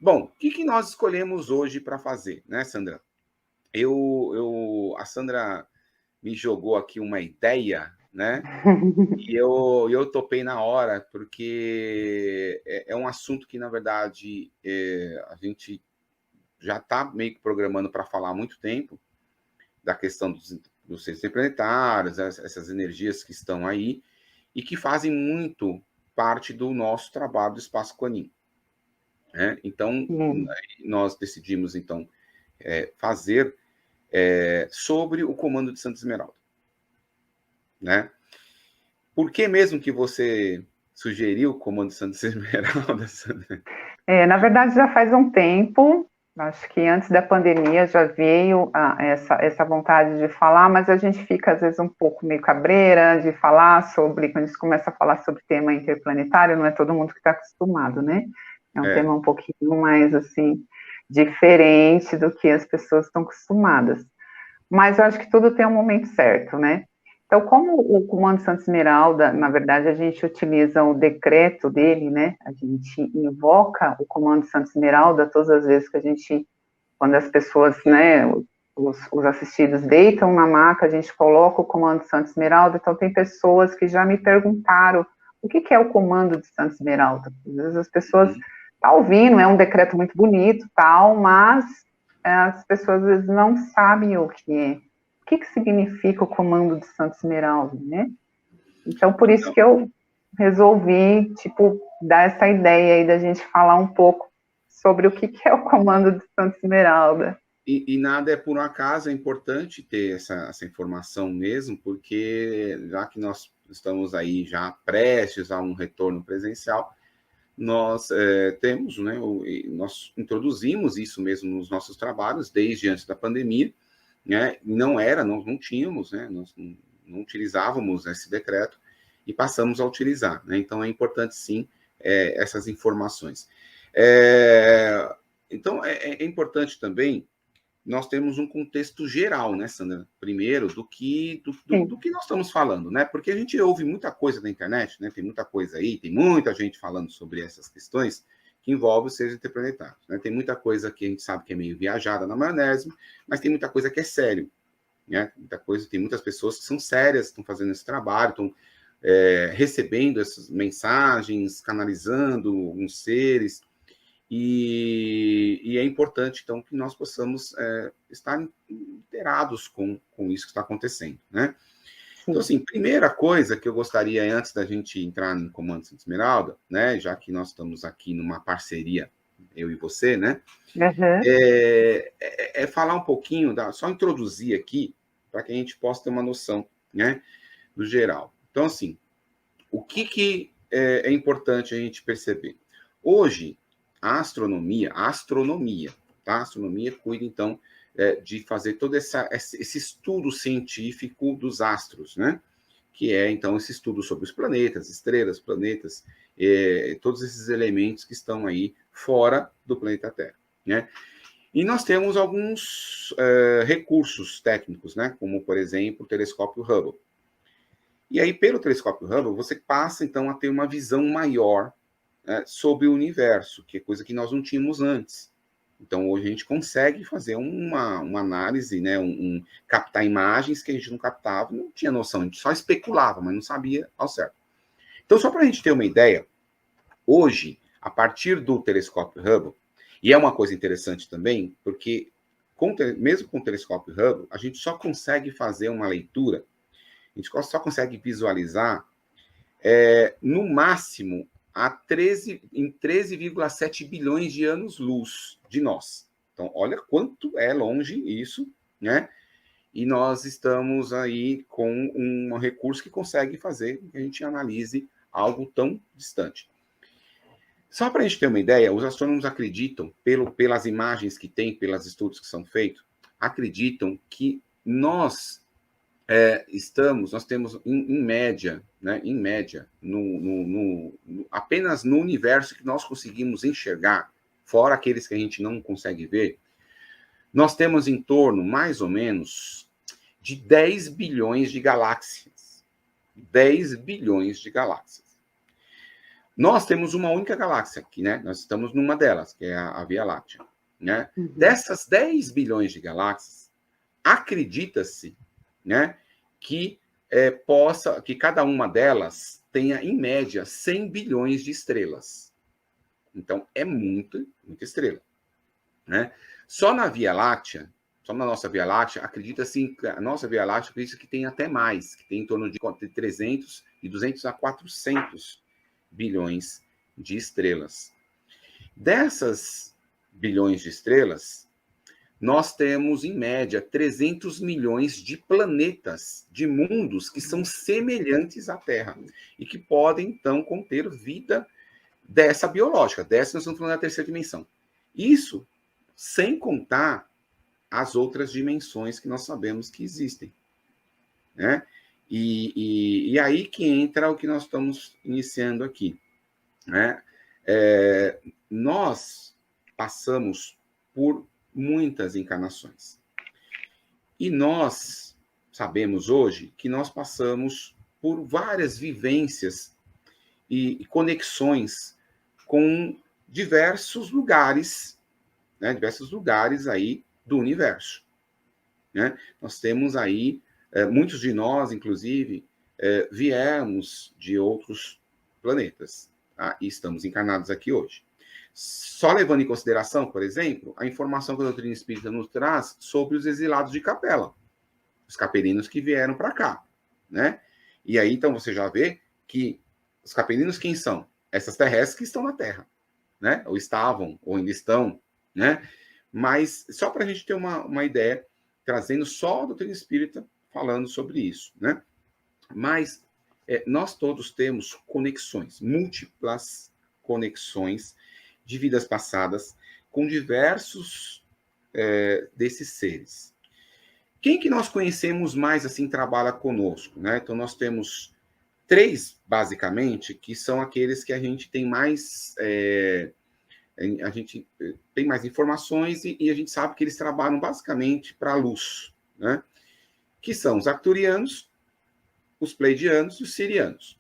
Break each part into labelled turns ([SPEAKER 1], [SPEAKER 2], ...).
[SPEAKER 1] Bom, o que nós escolhemos hoje para fazer, né, Sandra? A Sandra me jogou aqui uma ideia, né? E eu topei na hora, porque é um assunto que, na verdade, a gente já está meio que programando para falar há muito tempo, da questão dos sistemas planetários, essas energias que estão aí, e que fazem muito parte do nosso trabalho do Espaço Quanin. Né? Então, nós decidimos, então, fazer sobre o comando de Santa Esmeralda. Né? Por que mesmo que você sugeriu o comando de Santa Esmeralda?
[SPEAKER 2] Na verdade, já faz um tempo, acho que antes da pandemia já veio essa vontade de falar, mas a gente fica, às vezes, um pouco meio cabreira de falar sobre, quando a gente começa a falar sobre tema interplanetário, não é todo mundo que está acostumado, né? É um tema um pouquinho mais, assim, diferente do que as pessoas estão acostumadas. Mas eu acho que tudo tem um momento certo, né? Então, como o Comando Santa Esmeralda, na verdade, a gente utiliza o decreto dele, né? A gente invoca o Comando Santa Esmeralda todas as vezes que a gente, quando as pessoas, né, os assistidos deitam na maca, a gente coloca o Comando Santa Esmeralda. Então, tem pessoas que já me perguntaram o que é o Comando de Santa Esmeralda. Às vezes as pessoas estão ouvindo, é um decreto muito bonito, tal, mas as pessoas às vezes não sabem o que é. O que significa o comando de Santa Esmeralda, né? Então, por isso que eu resolvi, dar essa ideia aí da gente falar um pouco sobre o que é o comando de Santa Esmeralda.
[SPEAKER 1] E nada é por um acaso, é importante ter essa informação mesmo, porque já que nós estamos aí já prestes a um retorno presencial, nós temos, né, nós introduzimos isso mesmo nos nossos trabalhos desde antes da pandemia, né? Não tínhamos, né? Nós não utilizávamos esse decreto e passamos a utilizar, né? Então é importante sim essas informações. Então é importante também nós temos um contexto geral, né, Sandra? Primeiro, do que nós estamos falando, né? Porque a gente ouve muita coisa na internet, né? Tem muita coisa aí, tem muita gente falando sobre essas questões que envolvem os seres interplanetários. Né? Tem muita coisa que a gente sabe que é meio viajada na maionese, mas tem muita coisa que é sério. Né? Tem muitas pessoas que são sérias, estão fazendo esse trabalho, estão recebendo essas mensagens, canalizando alguns seres. E é importante, então, que nós possamos estar inteirados com isso que está acontecendo, né? Então, assim, primeira coisa que eu gostaria, antes da gente entrar no Comando Santa Esmeralda, né, já que nós estamos aqui numa parceria, eu e você, né, falar um pouquinho, só introduzir aqui, para que a gente possa ter uma noção, né, do geral. Então, assim, o que é importante a gente perceber? Hoje, a astronomia, tá? A astronomia cuida, então, de fazer todo esse estudo científico dos astros, né? Que é, então, esse estudo sobre os planetas, estrelas, planetas, todos esses elementos que estão aí fora do planeta Terra, né? E nós temos alguns recursos técnicos, né? Como, por exemplo, o telescópio Hubble. E aí, pelo telescópio Hubble, você passa, então, a ter uma visão maior sobre o universo, que é coisa que nós não tínhamos antes. Então, hoje a gente consegue fazer uma análise, né, captar imagens que a gente não captava, não tinha noção, a gente só especulava, mas não sabia ao certo. Então, só para a gente ter uma ideia, hoje, a partir do telescópio Hubble, e é uma coisa interessante também, porque mesmo com o telescópio Hubble, a gente só consegue fazer uma leitura, a gente só consegue visualizar no máximo em 13,7 bilhões de anos-luz de nós. Então, olha quanto é longe isso, né? E nós estamos aí com um recurso que consegue fazer que a gente analise algo tão distante. Só para a gente ter uma ideia, os astrônomos acreditam, pelas imagens que tem, pelos estudos que são feitos, acreditam que nós temos em média, né, apenas no universo que nós conseguimos enxergar, fora aqueles que a gente não consegue ver, nós temos em torno, mais ou menos, de 10 bilhões de galáxias. 10 bilhões de galáxias. Nós temos uma única galáxia aqui, né? Nós estamos numa delas, que é a Via Láctea, né?
[SPEAKER 2] Uhum.
[SPEAKER 1] Dessas 10 bilhões de galáxias, acredita-se, né, que que cada uma delas tenha, em média, 100 bilhões de estrelas. Então, é muita estrela, né? Só na Via Láctea, só na nossa Via Láctea, acredita-se, a nossa Via Láctea acredita que tem até mais, que tem em torno de 300, de 200 a 400 bilhões de estrelas. Dessas bilhões de estrelas, nós temos, em média, 300 milhões de planetas, de mundos que são semelhantes à Terra e que podem, então, conter vida dessa biológica. Dessa nós estamos falando da terceira dimensão. Isso sem contar as outras dimensões que nós sabemos que existem, né? E aí que entra o que nós estamos iniciando aqui, né? Nós passamos por muitas encarnações. E nós sabemos hoje que nós passamos por várias vivências e conexões com diversos lugares, né? Diversos lugares aí do universo, né? Nós temos aí, muitos de nós, inclusive, viemos de outros planetas, tá? E estamos encarnados aqui hoje. Só levando em consideração, por exemplo, a informação que a doutrina espírita nos traz sobre os exilados de Capela, os capelinos que vieram para cá, né? E aí, então, você já vê que os capelinos quem são? Essas terrestres que estão na Terra, né? Ou estavam, ou ainda estão, né? Mas só para a gente ter uma ideia, trazendo só a doutrina espírita falando sobre isso, né? Mas nós todos temos conexões, múltiplas conexões de vidas passadas com diversos desses seres. Quem que nós conhecemos mais, assim, trabalha conosco, né? Então, nós temos 3, basicamente, que são aqueles que a gente tem mais... a gente tem mais informações e a gente sabe que eles trabalham basicamente para a luz, né? Que são os arcturianos, os pleidianos e os sirianos.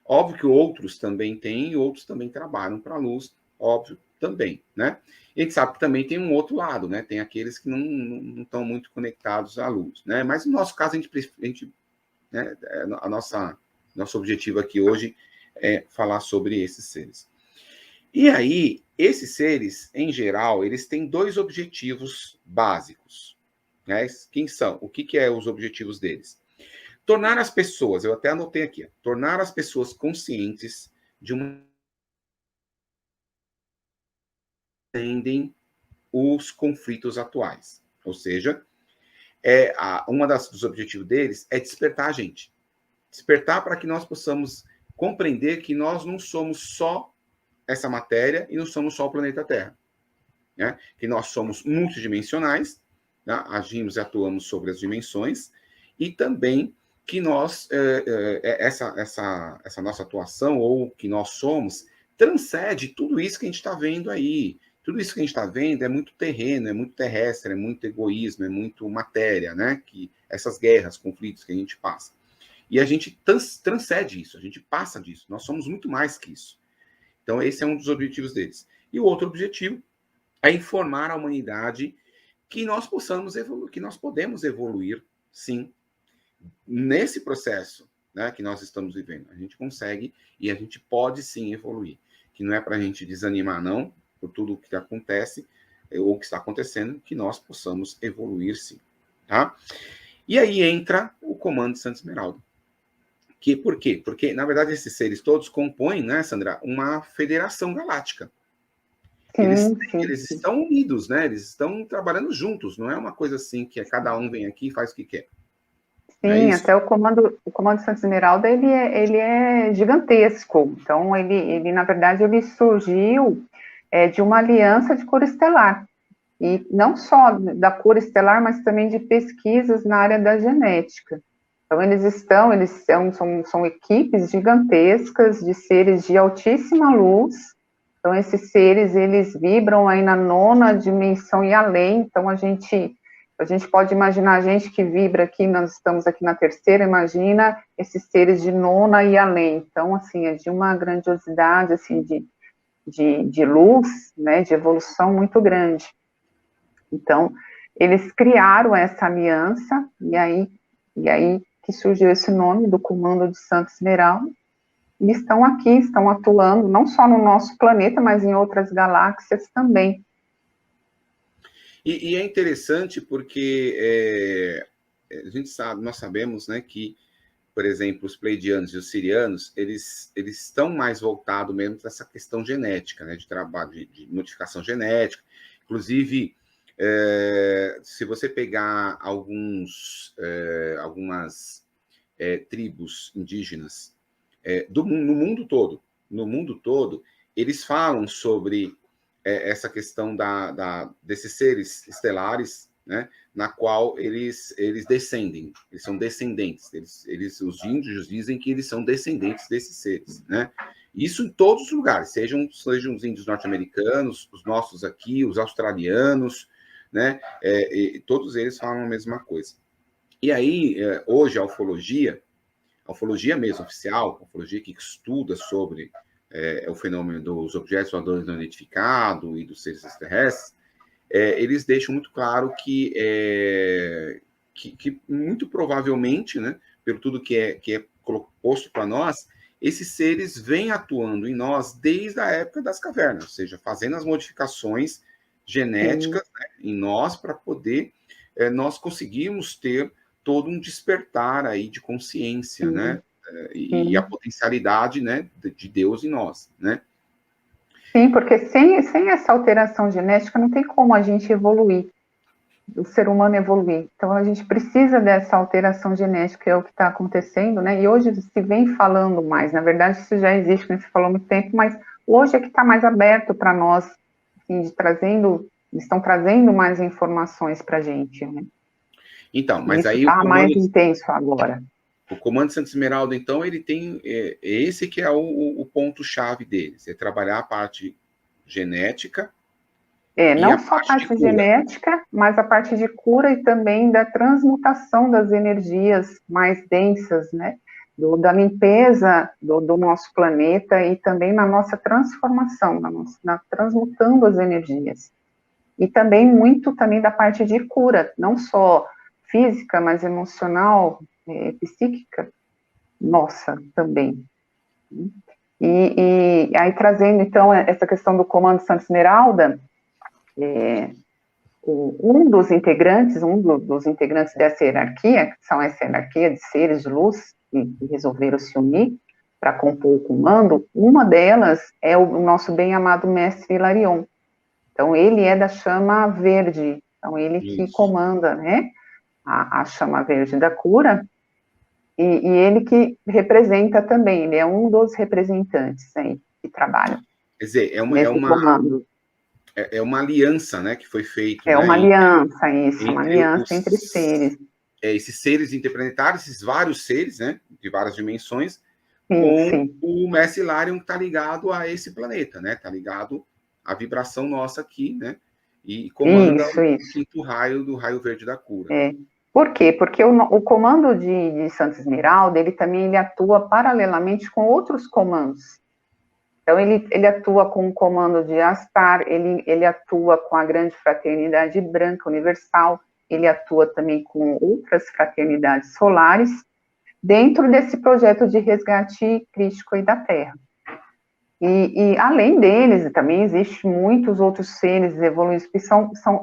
[SPEAKER 1] Óbvio que outros também têm, e outros também trabalham para a luz, óbvio, também, né? E a gente sabe que também tem um outro lado, né? Tem aqueles que não estão muito conectados à luz, né? Mas no nosso caso, a gente né, nosso objetivo aqui hoje é falar sobre esses seres. E aí, esses seres, em geral, eles têm 2 objetivos básicos, né? Quem são? O que é os objetivos deles? Tornar as pessoas, eu até anotei aqui, tornar as pessoas conscientes de entendem os conflitos atuais. Ou seja, dos objetivos deles é despertar a gente. Despertar para que nós possamos compreender que nós não somos só essa matéria e não somos só o planeta Terra, né? Que nós somos multidimensionais, né? Agimos e atuamos sobre as dimensões, e também que nós, essa nossa atuação, ou que nós somos, transcende tudo isso que a gente está vendo aí. Tudo isso que a gente está vendo é muito terreno, é muito terrestre, é muito egoísmo, é muito matéria, né? Que essas guerras, conflitos que a gente passa. E a gente transcende isso, a gente passa disso. Nós somos muito mais que isso. Então, esse é um dos objetivos deles. E o outro objetivo é informar a humanidade que nós possamos evoluir, que nós podemos evoluir, sim, nesse processo, né, que nós estamos vivendo. A gente consegue e a gente pode, sim, evoluir. Que não é para a gente desanimar, não, por tudo o que acontece, ou que está acontecendo, que nós possamos evoluir, sim. Tá? E aí entra o Comando de Santa Esmeralda. Por quê? Porque, na verdade, esses seres todos compõem, né, Sandra, uma federação galáctica. Eles estão unidos, né? Eles estão trabalhando juntos, não é uma coisa assim que cada um vem aqui e faz o que quer.
[SPEAKER 2] Sim, até o comando de Santa Esmeralda, ele é gigantesco. Então, ele na verdade, ele surgiu de uma aliança de cor estelar. E não só da cor estelar, mas também de pesquisas na área da genética. Então, eles são equipes gigantescas de seres de altíssima luz. Então, esses seres, eles vibram aí na 9ª dimensão e além. Então, a gente A gente pode imaginar a gente que vibra aqui, nós estamos aqui na terceira, imagina esses seres de nona e além. Então, assim, é de uma grandiosidade, assim, de luz, né, de evolução muito grande. Então, eles criaram essa aliança, e aí que surgiu esse nome do Comando de Santa Esmeralda, e estão aqui, estão atuando, não só no nosso planeta, mas em outras galáxias também.
[SPEAKER 1] E é interessante porque a gente sabe, nós sabemos, né, que, por exemplo, os pleidianos e os sirianos, eles estão mais voltados mesmo para essa questão genética, né, de trabalho, de modificação genética. Inclusive, se você pegar algumas tribos indígenas no mundo todo, eles falam sobre essa questão desses seres estelares, né, na qual eles descendem, eles são descendentes, os índios dizem que eles são descendentes desses seres, né? Isso em todos os lugares, sejam os índios norte-americanos, os nossos aqui, os australianos, né? Todos eles falam a mesma coisa. E aí, hoje, a ufologia mesmo, oficial, a ufologia que estuda sobre o fenômeno dos objetos voadores não identificados e dos seres extraterrestres, eles deixam muito claro que muito provavelmente, né, pelo tudo que é posto para nós, esses seres vêm atuando em nós desde a época das cavernas, ou seja, fazendo as modificações genéticas, né, em nós para poder nós conseguirmos ter todo um despertar aí de consciência, né, e a potencialidade, né, de Deus em nós, né?
[SPEAKER 2] Sim, porque sem essa alteração genética não tem como a gente evoluir, o ser humano evoluir. Então a gente precisa dessa alteração genética, é o que está acontecendo, né? E hoje se vem falando mais, na verdade isso já existe, né? Você falou há muito tempo, mas hoje é que está mais aberto para nós, assim, estão trazendo mais informações para a gente, né?
[SPEAKER 1] Então, mas
[SPEAKER 2] isso
[SPEAKER 1] aí
[SPEAKER 2] está mais intenso agora.
[SPEAKER 1] O Comando Santa Esmeralda, então, ele tem esse que é o ponto-chave deles, é trabalhar a parte genética.
[SPEAKER 2] Não só a parte genética, mas a parte de cura e também da transmutação das energias mais densas, né? Da limpeza do nosso planeta e também na nossa transformação, transmutando as energias. E também muito também da parte de cura, não só física, mas emocional, psíquica, nossa, também. E aí trazendo, então, essa questão do Comando Santa Esmeralda, um dos integrantes dessa hierarquia, que são essa hierarquia de seres de luz, que resolveram se unir para compor o comando, uma delas é o nosso bem-amado mestre Hilarion. Então, ele é da chama verde, então ele que comanda, né, a chama verde da cura, e ele que representa também, ele é um dos representantes aí que trabalham.
[SPEAKER 1] Quer dizer,
[SPEAKER 2] comando.
[SPEAKER 1] É uma aliança, né, que foi feita.
[SPEAKER 2] Uma aliança, isso, uma aliança entre seres.
[SPEAKER 1] Esses seres interplanetários, esses vários seres, né, de várias dimensões,
[SPEAKER 2] sim.
[SPEAKER 1] O mestre Hilarion que está ligado a esse planeta, né, está ligado à vibração nossa aqui, né, e comanda o quinto raio do raio verde da cura.
[SPEAKER 2] Por quê? Porque o comando de Santa Esmeralda, ele também atua paralelamente com outros comandos. Então, ele atua com o comando de Astar, ele atua com a Grande Fraternidade Branca Universal, ele atua também com outras fraternidades solares, dentro desse projeto de resgate crístico aí da Terra. E além deles, também existem muitos outros seres evoluídos que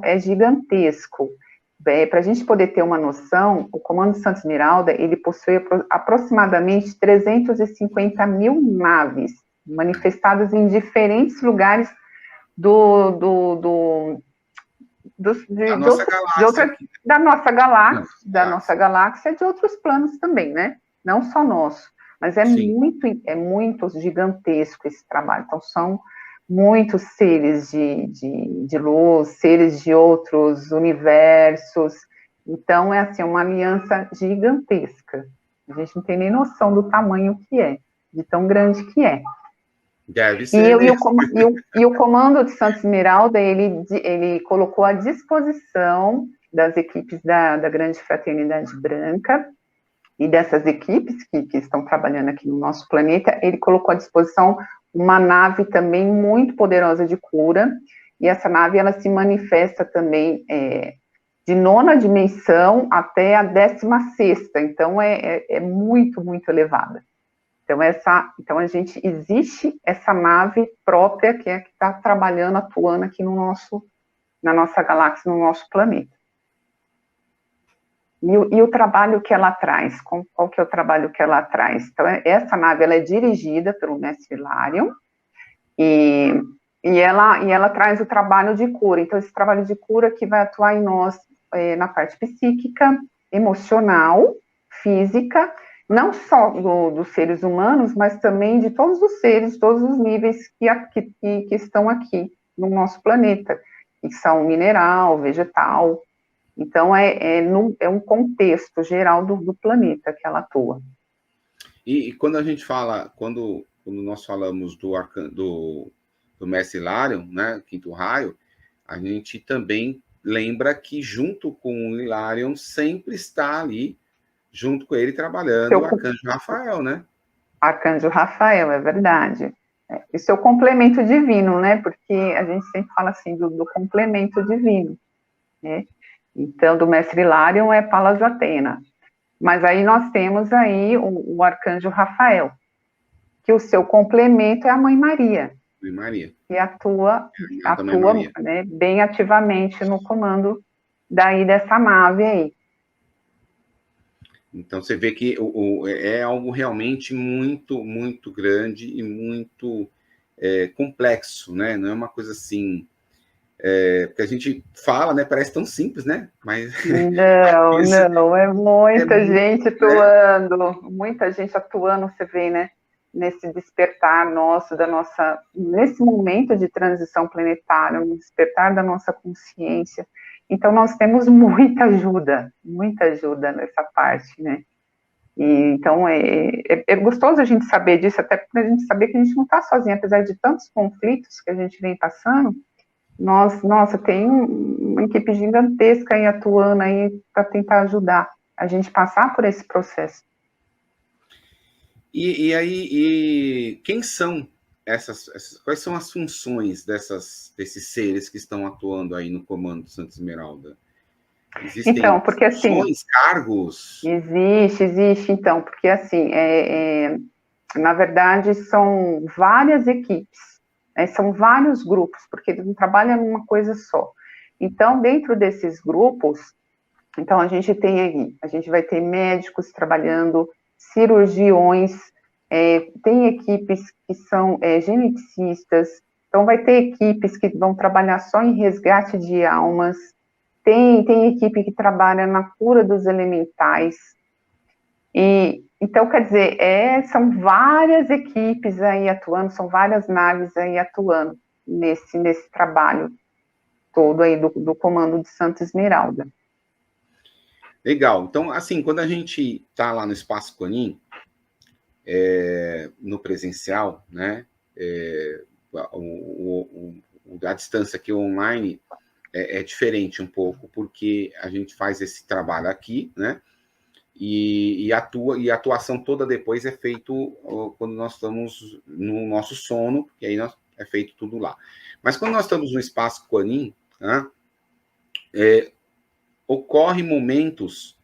[SPEAKER 2] é gigantesco. Para a gente poder ter uma noção, o Comando Santa Esmeralda, ele possui aproximadamente 350 mil naves, manifestadas em diferentes lugares da nossa galáxia, de outros planos também, né? Não só nosso, mas é muito gigantesco esse trabalho. Então, são muitos seres de luz, seres de outros universos. Então, é assim, uma aliança gigantesca. A gente não tem nem noção do tamanho que é, de tão grande que é.
[SPEAKER 1] Deve ser.
[SPEAKER 2] E o comando de Santa Esmeralda, ele colocou à disposição das equipes da Grande Fraternidade Branca, e dessas equipes que estão trabalhando aqui no nosso planeta, ele colocou à disposição uma nave também muito poderosa de cura, e essa nave, ela se manifesta também de 9ª dimensão até a 16ª, então é muito, muito elevada. Então existe essa nave própria que está trabalhando, atuando aqui na nossa galáxia, no nosso planeta. E o trabalho que ela traz, qual que é o trabalho que ela traz? Então, essa nave, ela é dirigida pelo Mestre Hilarion, e ela traz o trabalho de cura. Então, esse trabalho de cura que vai atuar em nós, na parte psíquica, emocional, física, não só dos seres humanos, mas também de todos os seres, todos os níveis que estão aqui no nosso planeta, que são mineral, vegetal. Então, é um contexto geral do planeta que ela atua.
[SPEAKER 1] E quando a gente fala, quando nós falamos do Mestre Hilarion, né, quinto raio, a gente também lembra que junto com o Hilarion sempre está ali, junto com ele, trabalhando o Arcanjo Rafael, né?
[SPEAKER 2] Arcanjo Rafael, é verdade. E seu complemento divino, né? Porque a gente sempre fala assim do complemento divino, né? Então, do Mestre Hilarion é Palas Athena. Mas aí nós temos aí o Arcanjo Rafael, que o seu complemento é a Mãe Maria.
[SPEAKER 1] Mãe Maria.
[SPEAKER 2] Que atua né, bem ativamente no comando dessa nave aí.
[SPEAKER 1] Então, você vê que é algo realmente muito, muito grande e muito complexo, né? Não é uma coisa assim... porque a gente fala, né? Parece tão simples, né? Mas...
[SPEAKER 2] Não, é muita gente atuando, muita gente atuando, você vê, né? Nesse despertar nesse momento de transição planetária, no despertar da nossa consciência. Então, nós temos muita ajuda nessa parte, né? E, então, é gostoso a gente saber disso, até para a gente saber que a gente não está sozinho, apesar de tantos conflitos que a gente vem passando. Nossa, tem uma equipe gigantesca aí atuando aí para tentar ajudar a gente passar por esse processo.
[SPEAKER 1] E quem são quais são as funções desses seres que estão atuando aí no comando do Santa Esmeralda? Existem
[SPEAKER 2] então, porque
[SPEAKER 1] funções, cargos?
[SPEAKER 2] Existe, então, porque assim, na verdade, são várias equipes, né, são vários grupos, porque eles não trabalham numa coisa só. Então, dentro desses grupos, então a gente vai ter médicos trabalhando, cirurgiões, tem equipes que são geneticistas, então vai ter equipes que vão trabalhar só em resgate de almas, tem equipe que trabalha na cura dos elementais, então, quer dizer, são várias equipes aí atuando, são várias naves aí atuando nesse trabalho todo aí do comando de Santa Esmeralda.
[SPEAKER 1] Legal. Então, assim, quando a gente está lá no Espaço Quanin, no presencial, né, a distância aqui online é diferente um pouco, porque a gente faz esse trabalho aqui, né, e a atuação toda depois é feito quando nós estamos no nosso sono, e aí é feito tudo lá. Mas quando nós estamos no Espaço Quanin, né, ocorre momentos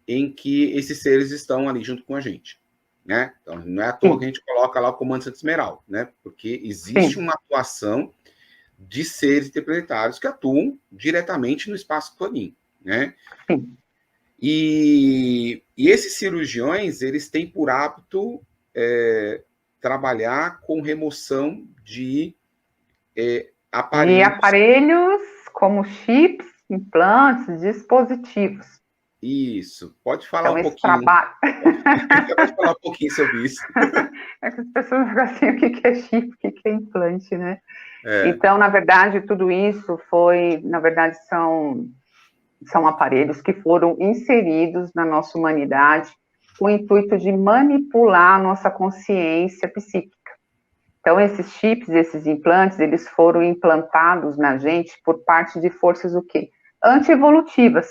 [SPEAKER 1] em que esses seres estão ali junto com a gente, né? Então, não é à toa que a gente coloca lá o Comando Santa Esmeralda, né? Porque existe uma atuação de seres interplanetários que atuam diretamente no Espaço Quanin, né?
[SPEAKER 2] Sim.
[SPEAKER 1] E esses cirurgiões, eles têm por hábito trabalhar com remoção de aparelhos.
[SPEAKER 2] De aparelhos como chips, implantes, dispositivos.
[SPEAKER 1] Isso. Pode falar um pouquinho.
[SPEAKER 2] Trabalho...
[SPEAKER 1] Pode falar um pouquinho sobre isso.
[SPEAKER 2] É que as pessoas ficam assim, o que é chip, o que é implante, né? Então, na verdade, tudo isso são aparelhos que foram inseridos na nossa humanidade com o intuito de manipular a nossa consciência psíquica. Então, esses chips, esses implantes, eles foram implantados na gente por parte de forças o quê? antievolutivas,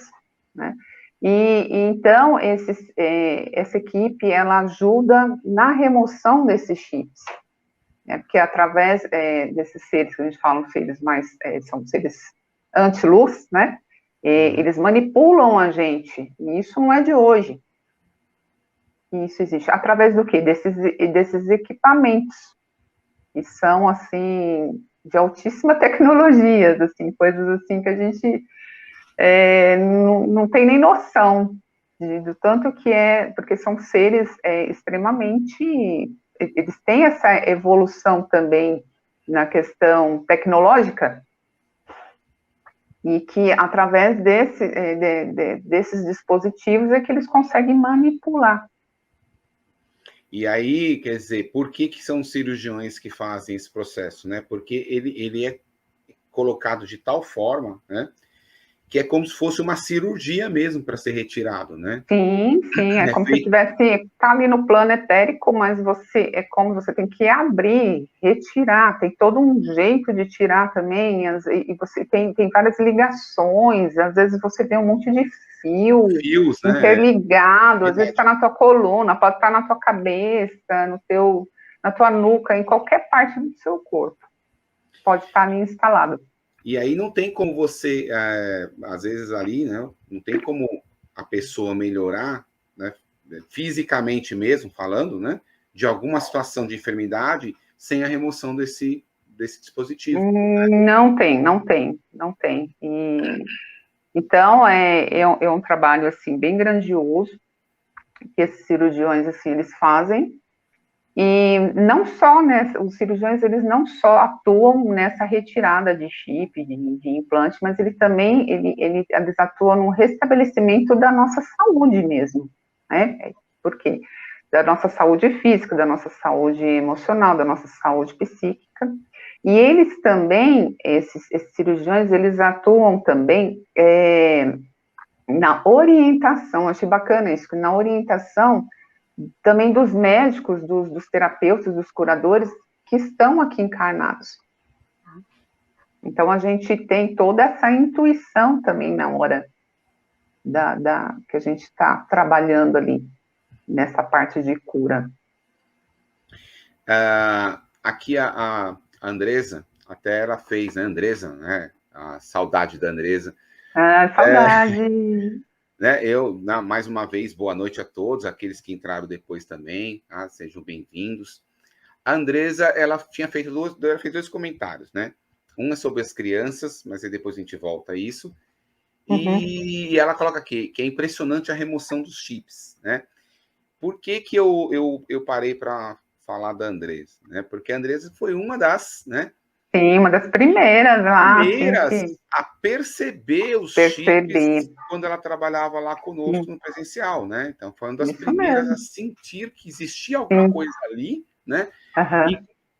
[SPEAKER 2] né? E então, essa equipe, ela ajuda na remoção desses chips, né? Porque através desses seres que a gente fala, seres mais, são seres anti-luz, né? Eles manipulam a gente, e isso não é de hoje. Isso existe. Através do quê? Desses equipamentos, que são, assim, de altíssima tecnologia, assim, coisas assim que a gente não tem nem noção do tanto que porque são seres extremamente, eles têm essa evolução também na questão tecnológica, e que através desses dispositivos é que eles conseguem manipular.
[SPEAKER 1] E aí, quer dizer, por que são cirurgiões que fazem esse processo, né? Porque ele é colocado de tal forma, né, que é como se fosse uma cirurgia mesmo para ser retirado, né?
[SPEAKER 2] Sim, é como se tivesse, tá ali no plano etérico, mas é como você tem que abrir, retirar, tem todo um jeito de tirar também, e você tem várias ligações, às vezes você vê um monte de
[SPEAKER 1] fios, né?
[SPEAKER 2] Interligado, às vezes está na tua coluna, pode estar na tua cabeça, na tua nuca, em qualquer parte do seu corpo, pode estar ali instalado.
[SPEAKER 1] E aí não tem como você, às vezes ali, né, não tem como a pessoa melhorar, né, fisicamente mesmo falando, né, de alguma situação de enfermidade sem a remoção desse dispositivo.
[SPEAKER 2] Não tem. Então, é um trabalho, assim, bem grandioso, que esses cirurgiões, assim, eles fazem. E não só, né, os cirurgiões, eles não só atuam nessa retirada de chip, de implante, mas eles também, eles atuam no restabelecimento da nossa saúde mesmo, né? Por quê? Da nossa saúde física, da nossa saúde emocional, da nossa saúde psíquica. E eles também, esses cirurgiões, eles atuam também na orientação, achei bacana isso, na orientação também dos médicos, dos terapeutas, dos curadores que estão aqui encarnados. Então, a gente tem toda essa intuição também na hora que a gente está trabalhando ali, nessa parte de cura.
[SPEAKER 1] Aqui a Andresa, até ela fez, né, Andresa, né, a saudade da Andresa.
[SPEAKER 2] Saudade!
[SPEAKER 1] Né, mais uma vez, boa noite a todos, aqueles que entraram depois também, tá? Sejam bem-vindos. A Andresa, ela fez dois comentários, né? Um é sobre as crianças, mas aí depois a gente volta a isso. E ela coloca aqui que é impressionante a remoção dos chips, né? Por que eu parei para falar da Andresa, né? Porque a Andresa foi uma das, né?
[SPEAKER 2] Sim, uma das primeiras lá.
[SPEAKER 1] A perceber os chips quando ela trabalhava lá conosco no presencial, né? Então, foi uma das primeiras a sentir que existia alguma coisa ali, né?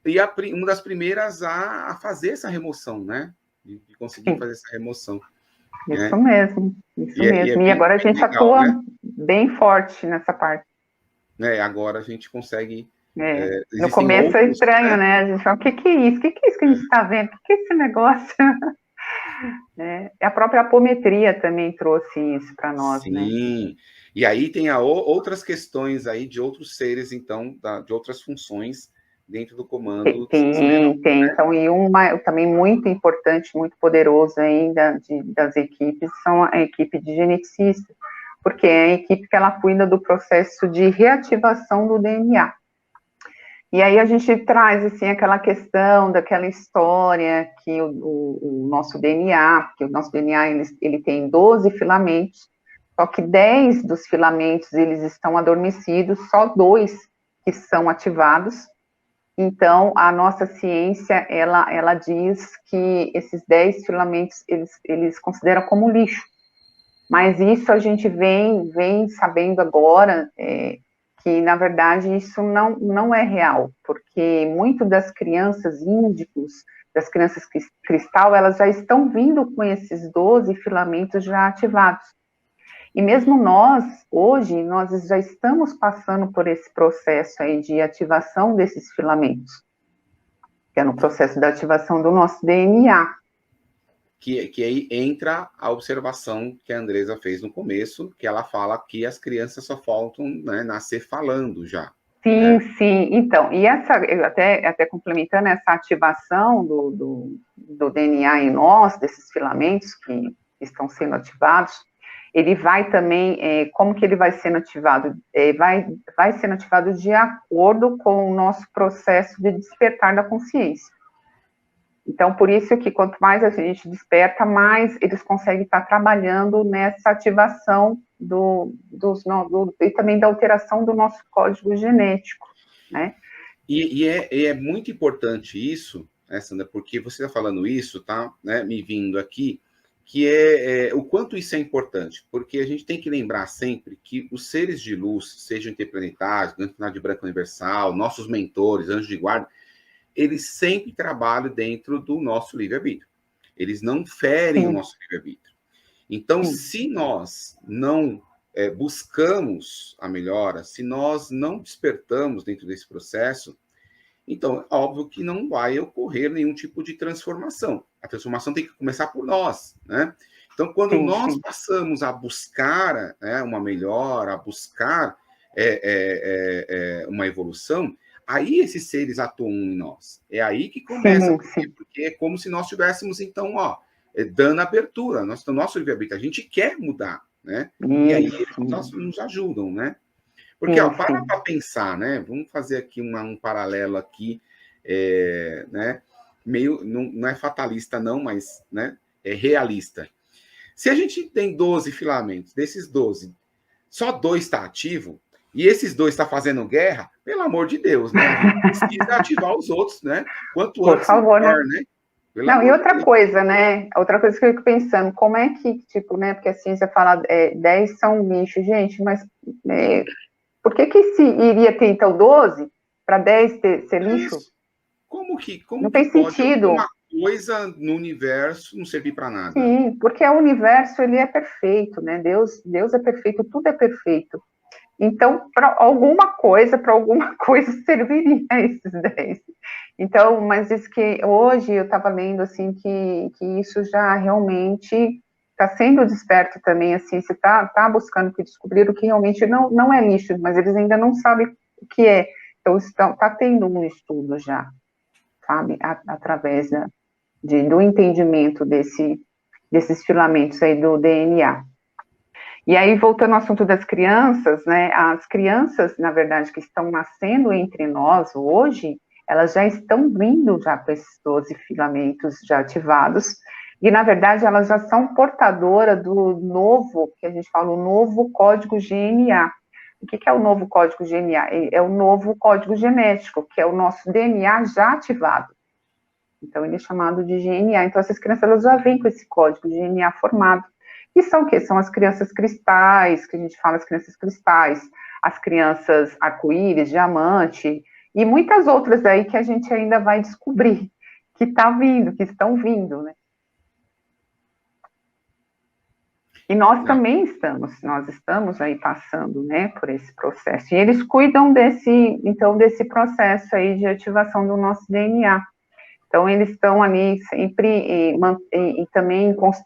[SPEAKER 1] E uma das primeiras a fazer essa remoção, né? De conseguir fazer essa remoção.
[SPEAKER 2] Isso mesmo. E agora a gente atua bem forte nessa parte.
[SPEAKER 1] Agora a gente consegue...
[SPEAKER 2] No começo é estranho, né? A gente fala, o que é isso? O que é isso que a gente está vendo? O que é esse negócio? A própria apometria também trouxe isso para nós, né?
[SPEAKER 1] Sim. E aí tem outras questões aí de outros seres, então, de outras funções dentro do comando.
[SPEAKER 2] Tem. Então, e também muito importante, muito poderoso ainda das equipes, são a equipe de geneticistas, porque é a equipe que ela cuida do processo de reativação do DNA. E aí a gente traz, assim, aquela questão daquela história que o nosso DNA, porque o nosso DNA, ele tem 12 filamentos, só que 10 dos filamentos, eles estão adormecidos, só 2 que são ativados. Então, a nossa ciência, ela diz que esses 10 filamentos, eles consideram como lixo. Mas isso a gente vem sabendo agora, que, na verdade, isso não é real, porque muito das crianças índicos, das crianças cristal, elas já estão vindo com esses 12 filamentos já ativados. E mesmo nós, hoje, nós já estamos passando por esse processo aí de ativação desses filamentos, que é no processo da ativação do nosso DNA.
[SPEAKER 1] que aí entra a observação que a Andresa fez no começo, que ela fala que as crianças só faltam, né, nascer falando já.
[SPEAKER 2] Sim,
[SPEAKER 1] Né?
[SPEAKER 2] sim. Então, e até complementando essa ativação do DNA em nós, desses filamentos que estão sendo ativados, ele vai também, como que ele vai sendo ativado? Vai sendo ativado de acordo com o nosso processo de despertar da consciência. Então, por isso que quanto mais a gente desperta, mais eles conseguem estar trabalhando nessa ativação e também da alteração do nosso código genético, né?
[SPEAKER 1] E é muito importante isso, né, Sandra, porque você está falando isso, tá, né, me vindo aqui, que o quanto isso é importante, porque a gente tem que lembrar sempre que os seres de luz, sejam interplanetários, Grande de Branco Universal, nossos mentores, anjos de guarda, eles sempre trabalham dentro do nosso livre-arbítrio. Eles não ferem o nosso livre-arbítrio. Então, se nós não buscamos a melhora, se nós não despertamos dentro desse processo, então é óbvio que não vai ocorrer nenhum tipo de transformação. A transformação tem que começar por nós, né? Então, quando nós passamos a buscar, né, uma melhora, a buscar uma evolução, aí esses seres atuam em nós. É aí que começa, porque é como se nós estivéssemos, então, dando abertura. Nosso livre-arbítrio, a gente quer mudar, né? E aí eles nos ajudam, né? Porque, para pensar, né? Vamos fazer aqui um paralelo aqui, né? Meio, não é fatalista, não, mas, né, é realista. Se a gente tem 12 filamentos, desses 12, só 2 está ativo, e esses 2 estão fazendo guerra, pelo amor de Deus, né? A gente precisa ativar os outros, né? Quanto antes, melhor, né?
[SPEAKER 2] Não, e outra coisa, né? Outra coisa que eu fico pensando, como é que, tipo, né? Porque a ciência fala 10 são lixo, gente, mas por que se iria ter, então, 12 para 10 ser lixo?
[SPEAKER 1] Como
[SPEAKER 2] não tem sentido.
[SPEAKER 1] Uma coisa no universo não servir para nada?
[SPEAKER 2] Sim, porque o universo, ele é perfeito, né? Deus é perfeito, tudo é perfeito. Então, para alguma coisa serviria esses 10. Então, mas diz que hoje eu estava lendo, assim, que isso já realmente está sendo desperto também, a ciência está buscando descobrir o que realmente não é lixo, mas eles ainda não sabem o que é. Então, está tendo um estudo já, sabe, através do entendimento desses filamentos aí do DNA. E aí, voltando ao assunto das crianças, né, as crianças, na verdade, que estão nascendo entre nós hoje, elas já estão vindo já com esses 12 filamentos já ativados, e, na verdade, elas já são portadoras do novo, que a gente fala, o novo código GNA. O que é o novo código GNA? É o novo código genético, que é o nosso DNA já ativado. Então, ele é chamado de GNA. Então, essas crianças, elas já vêm com esse código GNA formado. E são o quê? São as crianças cristais, que a gente fala as crianças cristais, as crianças arco-íris, diamante, e muitas outras aí que a gente ainda vai descobrir que estão vindo, né? E nós também estamos aí passando, né, por esse processo. E eles cuidam desse processo aí de ativação do nosso DNA. Então, eles estão ali sempre e também em constante